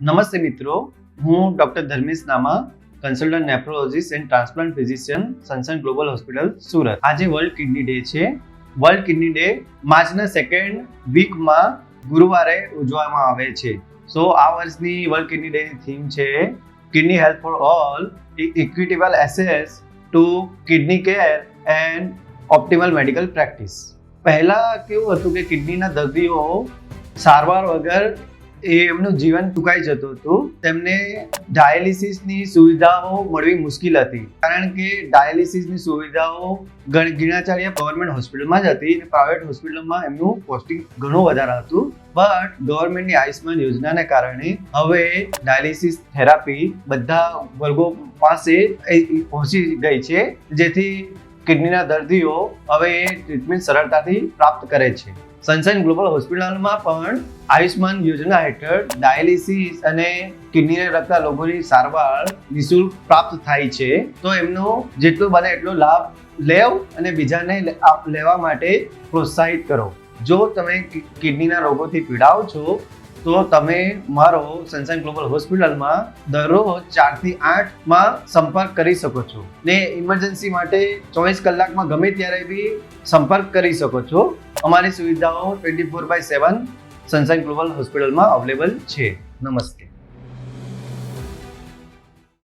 નમસ્તે મિત્રો, હું doctor Dharmesh Nama, consultant nephrologist and transplant physician, sunshine global hospital, Surat. આજે વર્લ્ડ કિડની ડે છે. વર્લ્ડ કિડની ડે માર્ચના સેકન્ડ વીકમાં ગુરુવારે ઉજવવામાં આવે છે. સો આ વર્ષની વર્લ્ડ કિડની ડેની થીમ છે kidney health for all, equitable access two kidney care and optimal medical practice. પહેલાં કેવું હતું કે કિડનીના દર્દીઓ સારવાર વગર એમનું જીવન ટૂંકાઈ જતું હતું. તેમને ડાયાલિસિસની સુવિધાઓ મળવી મુશ્કેલ હતી, કારણ કે ડાયાલિસિસની સુવિધાઓ ગિણાચાર્ય ગવર્મેન્ટ હોસ્પિટલમાં જ હતી અને પ્રાઇવેટ હોસ્પિટલમાં એમનું પોસ્ટિંગ ઘણું વધારે હતું. બટ ગવર્મેન્ટની આયુષ્માન યોજનાને કારણે હવે ડાયાલિસિસ થેરાપી બધા વર્ગો પાસે પહોંચી ગઈ છે, જેથી કિડનીના દર્દીઓ હવે ટ્રીટમેન્ટ સરળતાથી પ્રાપ્ત કરે છે. સનશાઇન ગ્લોબલ હોસ્પિટલમાં પણ આયુષ્માન યોજના હેઠળ ડાયાલિસિસ અને કિડનીને લગતા લોકોની સારવાર નિઃશુલ્ક પ્રાપ્ત થાય છે. તો એમનો જેટલો બને એટલો લાભ લેવ અને બીજાને લેવા માટે પ્રોત્સાહિત કરો. જો તમે કિડનીના રોગોથી પીડાઓ છો તો તમે મારો સનશાઇન ગ્લોબલ હોસ્પિટલમાં દરરોજ 4 થી 8 સંપર્ક કરી શકો છો ને ઇમરજન્સી માટે 24 કલાકમાં ગમે ત્યારે બી સંપર્ક કરી શકો છો. અમારી સુવિધાઓ 24/7 સનશાઇન ગ્લોબલ હોસ્પિટલમાં અવેલેબલ છે. નમસ્તે.